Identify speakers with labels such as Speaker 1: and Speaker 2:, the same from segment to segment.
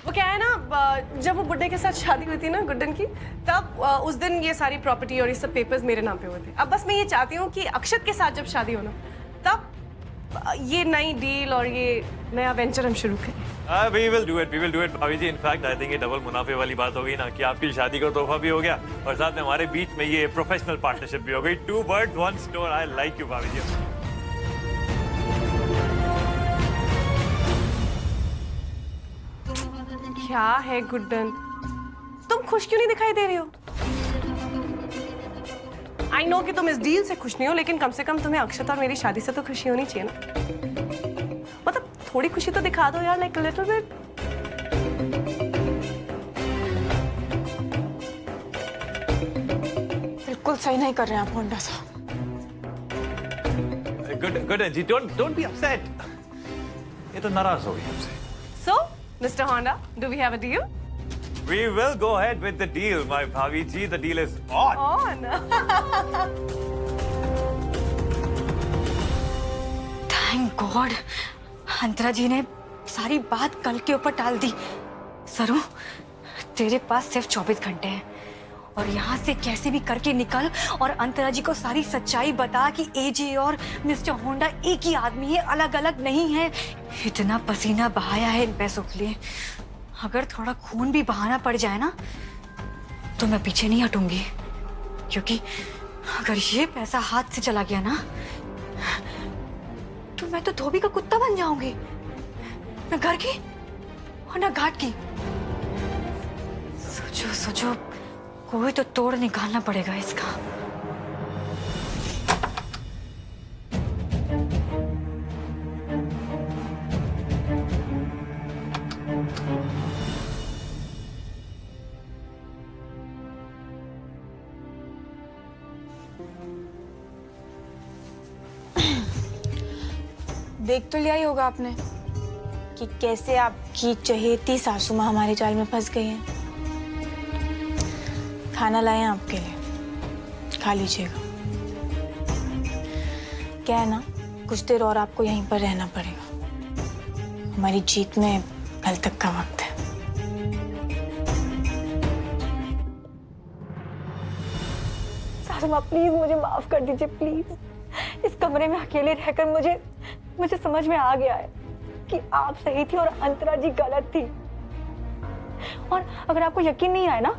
Speaker 1: वो क्या है ना, जब वो गुड्डे के साथ शादी हुई थी ना गुड्डन की, तब उस दिन ये सारी प्रॉपर्टी और ये सब पेपर्स मेरे नाम पे हुए थे। अब बस मैं ये चाहती हूँ कि अक्षत के साथ जब शादी हो ना, तब ये नई डील और ये नया वेंचर हम शुरू करें।
Speaker 2: We will do it भाभी जी। इनफैक्ट आई थिंक ये डबल मुनाफे वाली बात हो गई ना कि आपकी शादी का तोहफा भी हो गया और साथ में हमारे बीच में ये प्रोफेशनल पार्टनरशिप भी हो गई। 2 birds 1 stone। I like you भाभी जी।
Speaker 1: क्या है गुड्डन, तुम खुश क्यों नहीं दिखाई दे रही हो? आई नो कि तुम इस डील से खुश नहीं हो, लेकिन कम से कम तुम्हें अक्षत और मेरी शादी से तो खुशी होनी चाहिए ना। मतलब थोड़ी खुशी तो दिखा दो यार, लाइक लिटिल बिट।
Speaker 3: बिल्कुल सही नहीं कर रहे हैं आप होंडा साहब।
Speaker 2: Good ji, don't be upset. ये तो नाराज हो गई हमसे।
Speaker 1: So, Mr. Honda, do we have a deal?
Speaker 2: We will go ahead with the deal, my bhavi ji. The deal is on.
Speaker 1: On.
Speaker 3: Thank God, Antara ji ने सारी बात कल के ऊपर टाल दी। सरू, तेरे पास सिर्फ 24 घंटे हैं और यहाँ से कैसे भी करके निकल और अंतरा जी को सारी सच्चाई बता कि एजे और मिस्टर होंडा एक ही आदमी है, अलग अलग नहीं है। इतना पसीना बहाया है इन पैसों के लिए, अगर थोड़ा खून भी बहाना पड़ जाए ना तो मैं पीछे नहीं हटूंगी, क्योंकि अगर ये पैसा हाथ से चला गया ना तो मैं तो धोबी का कुत्ता बन जाऊंगी, न घर की और न घाट की। सोचो सोचो, कोई तो तोड़ निकालना पड़ेगा इसका। देख तो लिया ही होगा आपने कि कैसे आपकी चहेती सासू माँ हमारे जाल में फंस गई हैं। खाना लाए हैं आपके लिए, खा लीजिएगा। क्या है ना, कुछ देर और आपको यहीं पर रहना पड़ेगा। हमारी जीत में कल तक का वक्त है। सासू माँ प्लीज मुझे माफ कर दीजिए, प्लीज। इस कमरे में अकेले रहकर मुझे समझ में आ गया है कि आप सही थी और अंतरा जी गलत थी। और अगर आपको यकीन नहीं आए ना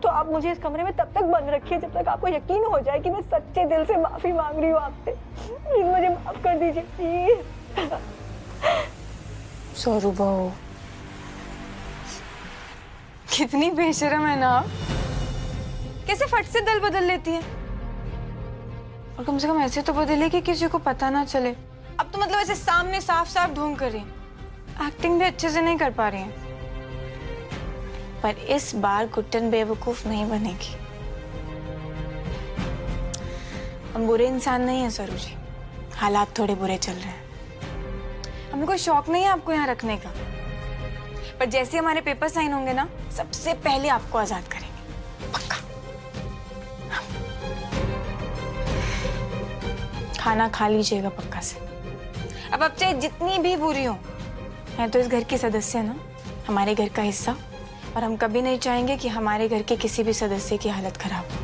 Speaker 3: तो आप मुझे इस कमरे में तब तक बंद रखिए जब तक आपको यकीन हो जाए कि मैं सच्चे दिल से माफी मांग रही हूँ आपसे। प्लीज मुझे माफ कर दीजिए, प्लीज। सौरू बहू, कितनी बेशर्म है ना आप, कैसे फट से दिल बदल लेती है। और कम से कम ऐसे तो बदले कि किसी को पता ना चले। अब तो मतलब ऐसे सामने साफ साफ ढोंग कर रही हैं। एक्टिंग भी अच्छे से नहीं कर पा रही हैं। पर इस बार गुड्डन बेवकूफ नहीं बनेगी। हम बुरे इंसान नहीं हैं सरू जी, हालात थोड़े बुरे चल रहे हैं। हमें कोई शौक नहीं है आपको यहाँ रखने का, पर जैसे हमारे पेपर साइन होंगे ना, सबसे पहले आपको आजाद करेंगे, पक्का। खाना खा लीजिएगा पक्का से। अब आप चाहे जितनी भी बुरी हो, मैं तो इस घर की सदस्य ना, हमारे घर का हिस्सा, और हम कभी नहीं चाहेंगे कि हमारे घर के किसी भी सदस्य की हालत खराब हो।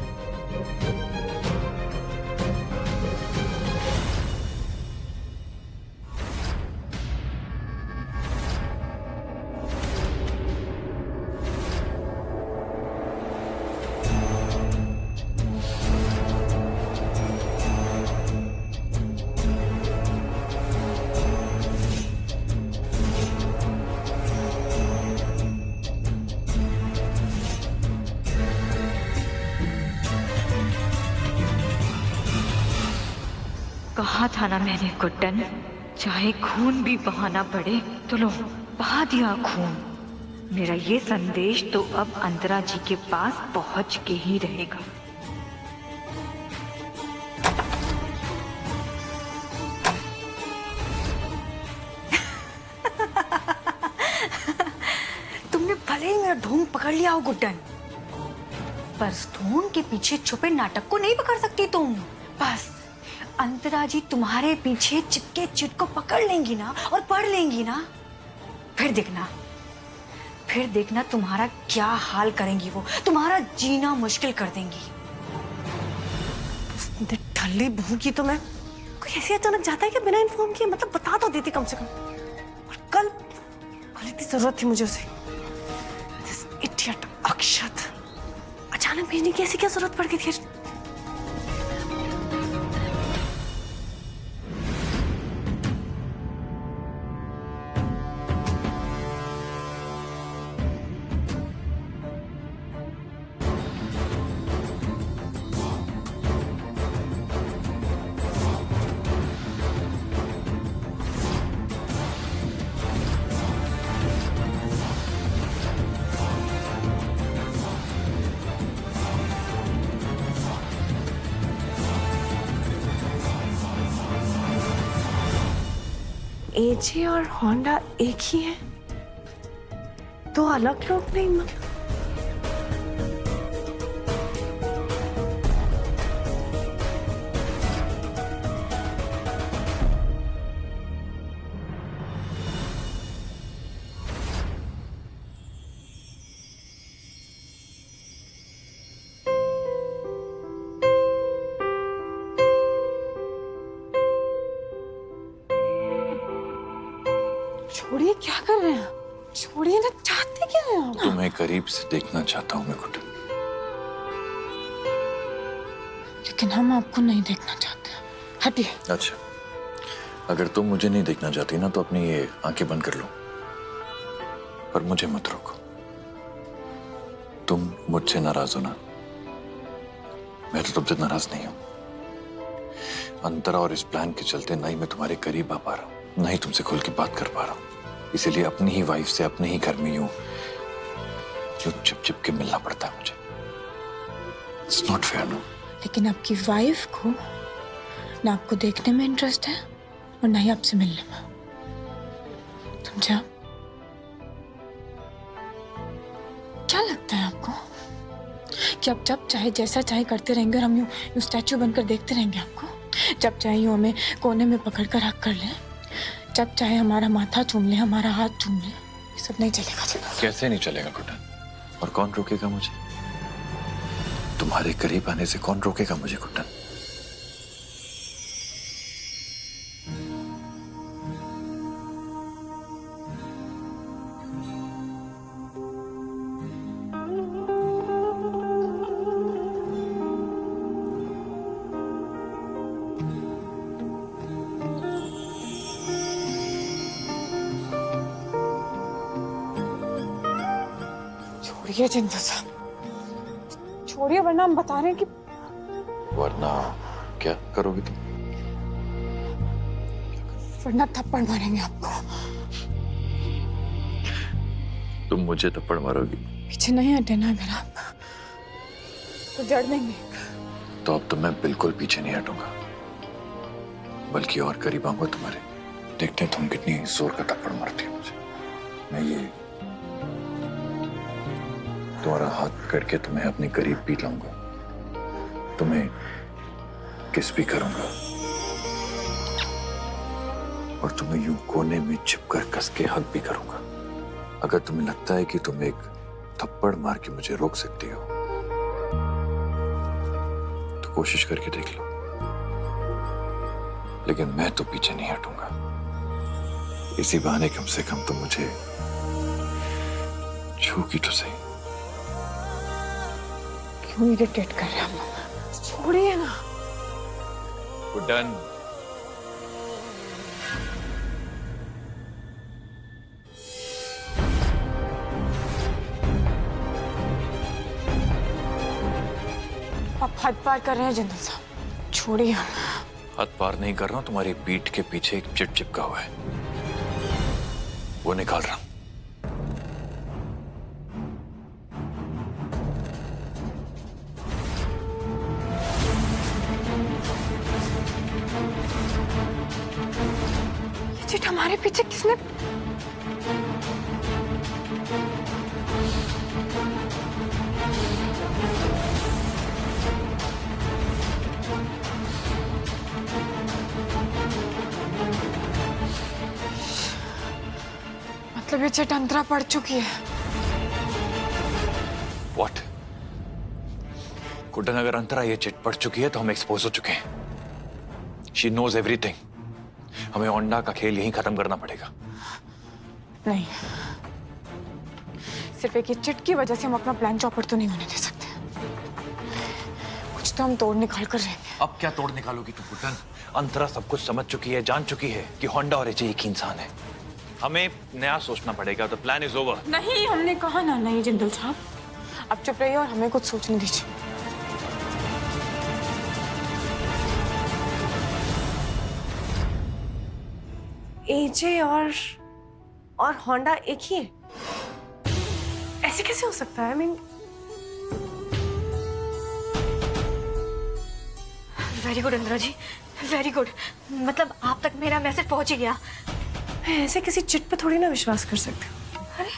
Speaker 4: कहा था ना मैंने गुड्डन, चाहे खून भी बहाना पड़े तो लो, बहा दिया खून। मेरा ये संदेश तो अब अंतरा जी के पास पहुंच के ही रहेगा।
Speaker 3: तुमने भले ही मेरा ढोंग पकड़ लिया हो गुड्डन, पर ढोंग के पीछे छुपे नाटक को नहीं पकड़ सकती तुम। बस अंतरा जी तुम्हारे पीछे चिपके चिट को पकड़ लेंगी ना और पढ़ लेंगी ना, फिर देखना, फिर देखना तुम्हारा क्या हाल करेंगी वो, तुम्हारा जीना मुश्किल कर देंगी।
Speaker 1: ठल्ली बहू की तो मैं कोई ऐसे अचानक जाता है कि बिना इन्फॉर्म किए, मतलब बता तो देती कम से कम। और कल इतनी जरूरत थी मुझे उसे। This idiot अक्षत, अचानक भेजने की ऐसी क्या जरूरत पड़ गई थी? एजे और होंडा एक ही है, दो अलग लोग नहीं मतलब। छोड़िए, क्या कर रहे हैं? छोड़िए ना, चाहते क्या हैं आप?
Speaker 5: तुम्हें करीब से देखना चाहता हूँ मैं घुटन।
Speaker 6: लेकिन हम आपको नहीं देखना चाहते। हटिए।
Speaker 5: अच्छा, अगर तुम मुझे नहीं देखना चाहती ना तो अपनी ये आंखें बंद कर लो, पर मुझे मत रोको। तुम मुझसे नाराज हो ना? मैं तो तुमसे नाराज नहीं हूं। अंतरा और इस प्लान के चलते ना ही मैं तुम्हारे करीब आ पा रहा हूं, ना ही तुमसे खुल के बात कर पा रहा हूं। इसीलिए अपनी ही वाइफ से अपने ही घर में यूं चिप चिप के मिलना पड़ता है मुझे। It's not fair no.
Speaker 6: लेकिन आपकी वाइफ को ना आपको देखने में इंटरेस्ट है और ना ही आपसे मिलने में। समझा? क्या लगता है आपको कि आप जब चाहे जैसा चाहे करते रहेंगे और हम यूं स्टैचू बनकर देखते रहेंगे आपको? जब चाहे यूं हमें कोने में पकड़कर हक कर लें, जब चाहे हमारा माथा चूम ले, हमारा हाथ चूम ले, ये सब नहीं चलेगा।
Speaker 5: कैसे नहीं चलेगा घुटन? और कौन रोकेगा मुझे? तुम्हारे करीब आने से कौन रोकेगा मुझे घुटन?
Speaker 6: छोड़िए जिंदू साहब, छोड़िए, वरना हम बता रहे हैं कि
Speaker 5: वरना क्या करोगे तुम?
Speaker 6: वरना थप्पड़ मारेंगे आपको।
Speaker 5: तुम मुझे थप्पड़ मारोगी?
Speaker 6: पीछे नहीं हटे ना अगर आप तो जड़ देंगे।
Speaker 5: तो अब तो मैं बिल्कुल पीछे नहीं हटूंगा, बल्कि और करीब आऊंगा तुम्हारे। देखते हैं तुम कितनी जोर का थप्पड़ मारती हो मुझे। मैं ये तुम्हारा हाथ पकड़ के तुम्हें अपने करीब भी लाऊंगा, तुम्हें किस भी करूंगा और तुम्हें यूं कोने में छिपकर कस के हक भी करूंगा। अगर तुम्हें लगता है कि तुम एक थप्पड़ मार के मुझे रोक सकती हो तो कोशिश करके देख लो, लेकिन मैं तो पीछे नहीं हटूंगा। इसी बहाने कम से कम तुम मुझे छूगी तो सही।
Speaker 6: क्यों इरिटेट कर रहे हैं आप? छोड़िए ना।
Speaker 5: डन।
Speaker 6: आप हद पार कर रहे हैं जिंदल साहब, छोड़िए।
Speaker 5: हद पार नहीं कर रहा हूं, तुम्हारी पीठ के पीछे एक चिप चिपका हुआ है, वो निकाल रहा हूं।
Speaker 6: चिट हमारे पीछे किसने? मतलब ये चिट अंतरा पड़ चुकी है।
Speaker 5: व्हाट? गुड्डन, अगर अंतरा ये चिट पड़ चुकी है तो हम एक्सपोज हो चुके हैं। She knows everything. हमें होंडा का खेल यहीं खत्म करना पड़ेगा।
Speaker 6: नहीं, सिर्फ एक ये चिट की वजह से हम अपना प्लान चौपट तो नहीं होने दे सकते। कुछ तो हम तोड़ निकाल कर रहेंगे।
Speaker 5: अब क्या तोड़ निकालोगी तुम गुड्डन? अंतरा सब कुछ समझ चुकी है, जान चुकी है कि होंडा और एजे एक ही इंसान है। हमें नया सोचना पड़ेगा। The plan is over.
Speaker 6: नहीं, हमने कहा ना। नहीं जिंदल साहब, अब चुप रहिए और हमें कुछ सोचने दीजिए।
Speaker 1: एजे और होंडा एक ही है? ऐसे कैसे हो सकता है? I mean,
Speaker 3: very good Antara ji, very good. मतलब आप तक मेरा मैसेज पहुंच ही गया।
Speaker 1: मैं ऐसे किसी चिट पे थोड़ी ना विश्वास कर सकती हूँ। अरे,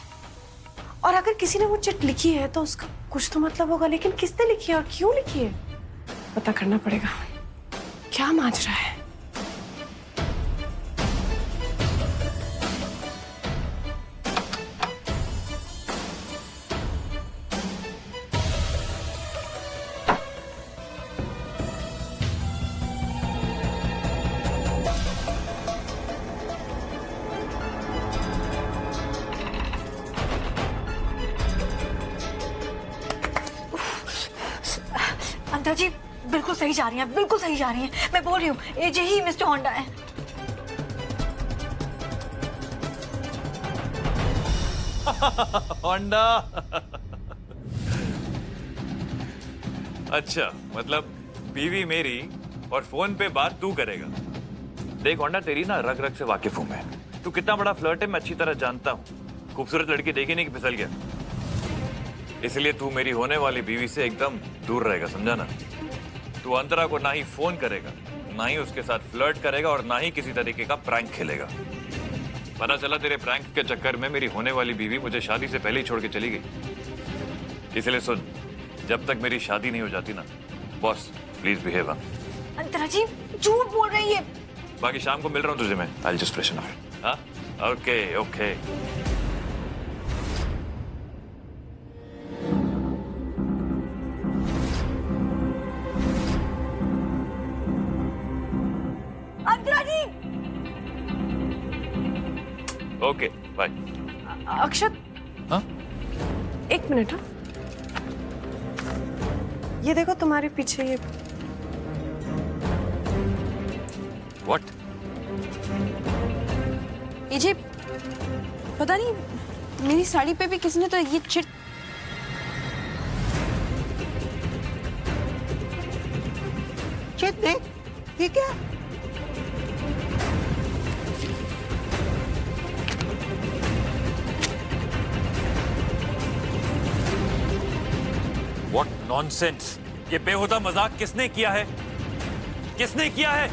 Speaker 1: और अगर किसी ने वो चिट लिखी है तो उसका कुछ तो मतलब होगा, लेकिन किसने लिखी है और क्यों लिखी है पता करना पड़ेगा। क्या माजरा है?
Speaker 3: अंतरा जी बिल्कुल सही जा रही हैं, बिल्कुल सही जा रही हैं। मैं बोल रही हूँ एजे ही मिस्टर होंडा है।
Speaker 2: होंडा। अच्छा, मतलब बीवी मेरी और फोन पे बात तू करेगा। देख होंडा, तेरी ना रग रग से वाकिफ हूं मैं। तू कितना बड़ा फ्लर्ट है मैं अच्छी तरह जानता हूँ। खूबसूरत लड़की देखी नहीं कि फिसल गया। इसलिए तू मेरी होने वाली बीवी से एकदम दूर रहेगा, समझा ना? तू अंतरा को ना ही फोन करेगा, ना ही उसके साथ फ्लर्ट करेगा और ना ही किसी तरीके का प्रैंक खेलेगा। पता चला तेरे प्रैंक के चक्कर में मेरी होने वाली बीवी मुझे शादी से पहले ही छोड़ के चली गई। इसलिए सुन, जब तक मेरी शादी नहीं हो जाती ना, बॉस प्लीज बिहेव।
Speaker 3: अंतरा जी झूठ बोल रही है।
Speaker 2: बाकी शाम को मिल रहा हूँ तुझे मैं। I just freshen up. हाँ, okay okay.
Speaker 3: Antara ji.
Speaker 2: Okay bye.
Speaker 1: Akshat,
Speaker 5: हाँ?
Speaker 1: एक मिनट। हाँ, ये देखो तुम्हारे पीछे ये।
Speaker 5: व्हाट?
Speaker 6: एजे, पता नहीं मेरी साड़ी पे भी किसने तो ये चिट।
Speaker 7: चिट नहीं, ठीक है।
Speaker 2: What nonsense! ये बेहुदा मजाक किसने किया है? किसने किया है?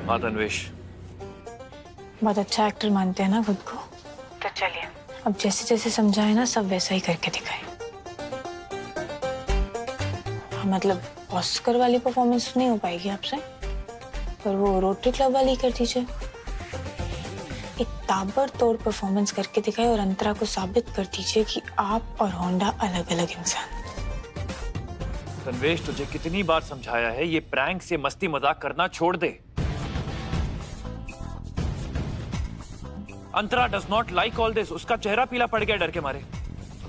Speaker 2: हाँ तन्वेश।
Speaker 6: बहुत अच्छा एक्टर मानते हैं ना खुद को। तो चलिए, अब जैसे जैसे समझाए ना सब वैसा ही करके दिखाए। हाँ, मतलब ऑस्कर वाली परफॉर्मेंस नहीं हो पाएगी आपसे, पर वो रोटरी क्लब वाली कर दीजिए। एक ताबड़तोड़ परफॉर्मेंस करके दिखाए और अंतरा को साबित कर दीजिए कि आप और होंडा अलग अलग इंसान।
Speaker 2: तन्वेश, तुझे कितनी बार समझाया है ये प्रैंक से मस्ती मजाक करना छोड़ दे। Antara does not like all this. उसका चेहरा पीला पड़ गया डर के मारे।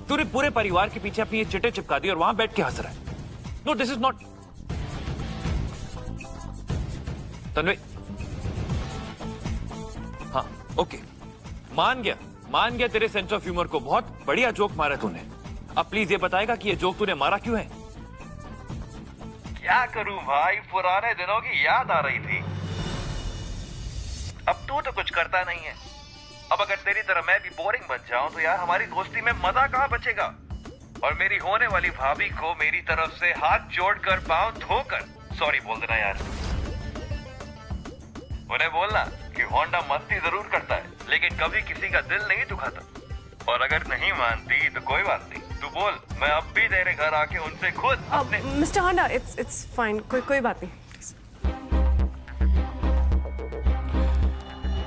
Speaker 2: तूने पूरे परिवार के पीछे अपनी ये चिट्टे चिपका दी और वहां बैठ के हंस रहा है। No, this is not. Tanvi, हाँ ओके, मान गया तेरे सेंस ऑफ ह्यूमर को। बहुत बढ़िया जोक मारा तूने। अब प्लीज ये बताएगा कि ये जोक तूने मारा क्यों है?
Speaker 8: क्या करूं भाई, पुराने दिनों की याद आ रही थी। अब तू तो कुछ करता नहीं है। अब अगर तेरी तरह मैं भी बोरिंग बन जाऊं तो यार हमारी दोस्ती में मजा कहां बचेगा। और मेरी होने वाली भाभी को मेरी तरफ से हाथ जोड़कर पांव धोकर सॉरी बोल देना यार। उन्हें बोलना कि होंडा मस्ती जरूर करता है लेकिन कभी किसी का दिल नहीं दुखाता। और अगर नहीं मानती तो कोई बात नहीं, तू बोल, मैं अब भी तेरे घर आके उनसे खुद अपने
Speaker 1: मिस्टर होंडा, इट्स फाइन, कोई बात नहीं।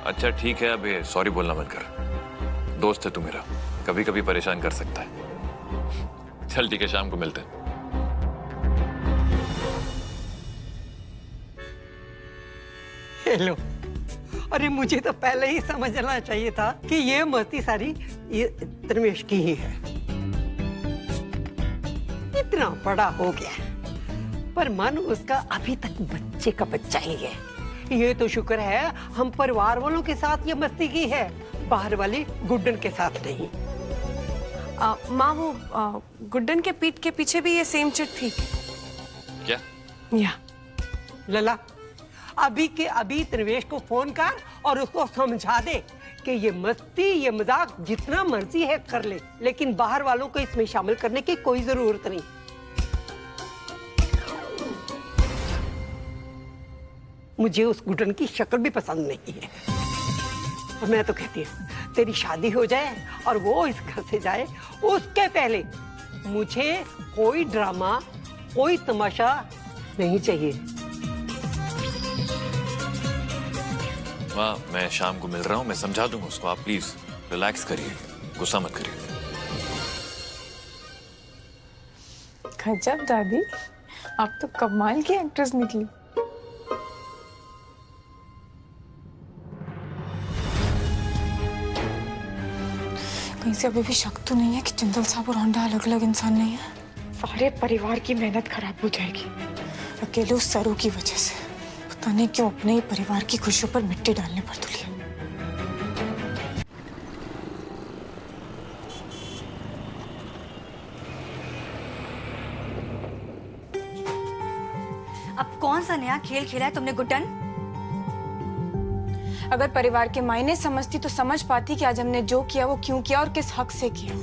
Speaker 2: अच्छा ठीक है, अब ये सॉरी बोलना मत कर। दोस्त है तू मेरा, कभी कभी परेशान कर सकता है। चल ठीक है, शाम को मिलते हैं।
Speaker 7: हेलो। अरे मुझे तो पहले ही समझना चाहिए था कि ये मस्ती सारी ये धर्मेश की ही है। इतना बड़ा हो गया पर मन उसका अभी तक बच्चे का बच्चा ही है। ये तो शुक्र है हम परिवार वालों के साथ ये मस्ती की है, बाहर वाली गुड्डन के साथ नहीं।
Speaker 1: माँ, वो गुड्डन के पीठ के पीछे भी ये सेम चिट थी
Speaker 2: क्या?
Speaker 1: या
Speaker 7: लला, अभी के अभी धर्मेश को फोन कर और उसको समझा दे कि ये मस्ती ये मजाक जितना मर्जी है कर ले, लेकिन बाहर वालों को इसमें शामिल करने की कोई जरूरत नहीं। मुझे उस गुड्डन की शक्ल भी पसंद नहीं है और मैं तो कहती हूँ तेरी शादी हो जाए और वो इस घर से जाए, उसके पहले मुझे कोई ड्रामा कोई तमाशा नहीं चाहिए।
Speaker 2: माँ, मैं शाम को मिल रहा हूँ, मैं समझा दूंगा उसको। आप प्लीज रिलैक्स करिए, गुस्सा मत करिए।
Speaker 6: गजब दादी, आप तो कमाल की एक्ट्रेस निकली। कहीं से अभी भी शक तो नहीं है कि जिंदल साहब और होंडा अलग अलग इंसान नहीं है? सारे परिवार की मेहनत खराब हो जाएगी अकेले उस सरू की वजह से। पता नहीं क्यों अपने ही परिवार की खुशियों पर मिट्टी डालने पर तुली है।
Speaker 3: अब कौन सा नया खेल खेला है तुमने गुड्डन?
Speaker 6: अगर परिवार के मायने समझती तो समझ पाती कि आज हमने जो किया वो क्यों किया और किस हक से किया।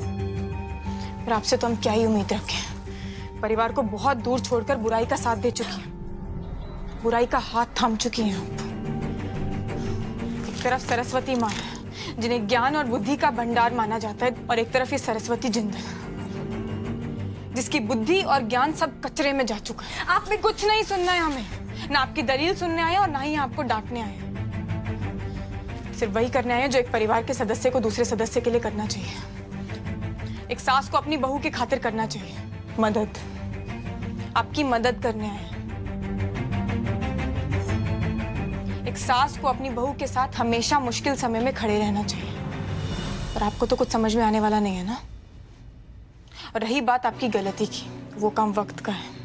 Speaker 6: पर आपसे तो हम क्या ही उम्मीद रखें। परिवार को बहुत दूर छोड़कर बुराई का साथ दे चुकी हैं, बुराई का हाथ थाम चुकी हैं आप। एक तरफ सरस्वती माँ है जिन्हें ज्ञान और बुद्धि का भंडार माना जाता है, और एक तरफ ये सरस्वती जिंदल जिसकी बुद्धि और ज्ञान सब कचरे में जा चुका है। आपने कुछ नहीं सुनना है हमें, ना आपकी दलील सुनने आए और ना ही आपको डांटने आए। सिर्फ वही करने आए जो एक परिवार के सदस्य को दूसरे सदस्य के लिए करना चाहिए। एक सास को अपनी बहू की खातिर करना चाहिए, मदद। आपकी मदद करने आए। एक सास को अपनी बहू के साथ हमेशा मुश्किल समय में खड़े रहना चाहिए, पर आपको तो कुछ समझ में आने वाला नहीं है ना। और रही बात आपकी गलती की, वो काम वक्त का है।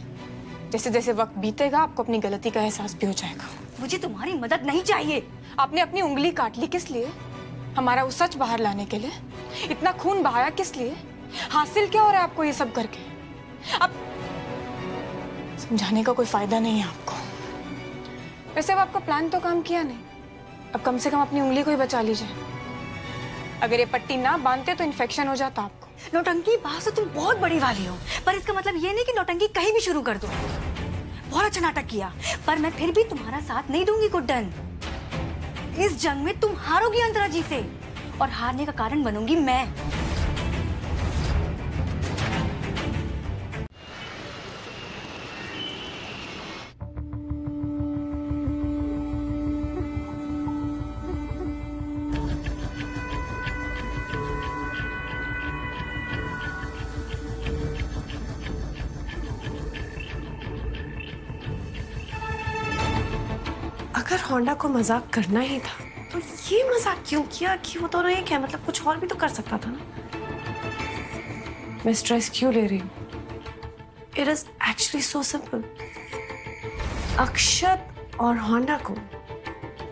Speaker 6: जैसे जैसे वक्त बीतेगा आपको अपनी गलती का एहसास भी हो जाएगा।
Speaker 3: मुझे तुम्हारी मदद नहीं चाहिए।
Speaker 6: आपने अपनी उंगली काट ली किस लिए? हमारा वो सच बाहर लाने के लिए। इतना खून बहाया किस लिए? हासिल क्या हो रहा है आपको ये सब करके? अब समझाने का कोई फायदा नहीं है आपको। वैसे अब आपका प्लान तो काम किया नहीं, अब कम से कम अपनी उंगली को ही बचा लीजिए। अगर ये पट्टी ना बांधते तो इन्फेक्शन हो जाता आपको।
Speaker 3: नौटंकी बात तो तुम बहुत बड़ी वाली हो, पर इसका मतलब ये नहीं कि नौटंकी कहीं भी शुरू कर दो। बहुत अच्छा नाटक किया, पर मैं फिर भी तुम्हारा साथ नहीं दूंगी गुड्डन। इस जंग में तुम हारोगी अंतरा जी से, और हारने का कारण बनूंगी मैं।
Speaker 1: अगर होंडा को मजाक करना ही था तो ये मजाक क्यों किया कि वो दोनों एक है? मतलब कुछ और भी तो कर सकता था ना। मैं स्ट्रेस क्यों ले रही हूँ? It is actually so simple. Akshat और होंडा को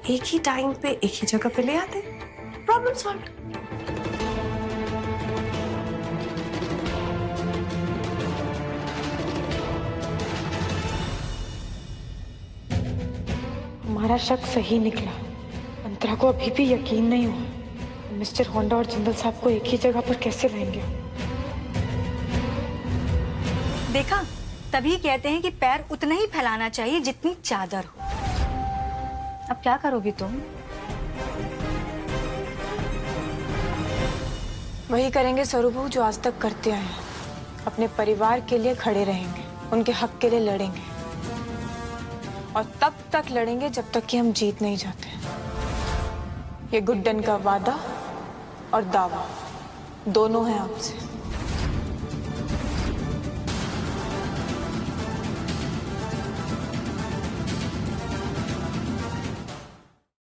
Speaker 1: एक ही टाइम पे एक ही जगह पे ले आते, प्रॉब्लम सॉल्व।
Speaker 6: हमारा शक सही निकला। अंतरा को अभी भी यकीन नहीं हुआ मिस्टर होंडा और जिंदल साहब को एक ही जगह पर कैसे लाएंगे।
Speaker 3: देखा, तभी कहते हैं कि पैर उतना ही फैलाना चाहिए जितनी चादर हो। अब क्या करोगी तुम?
Speaker 6: वही करेंगे सरू बहू जो आज तक करते आए हैं। अपने परिवार के लिए खड़े रहेंगे, उनके हक के लिए लड़ेंगे, और तब तक लड़ेंगे जब तक कि हम जीत नहीं जाते। ये गुड्डन का वादा और दावा दोनों हैं आपसे।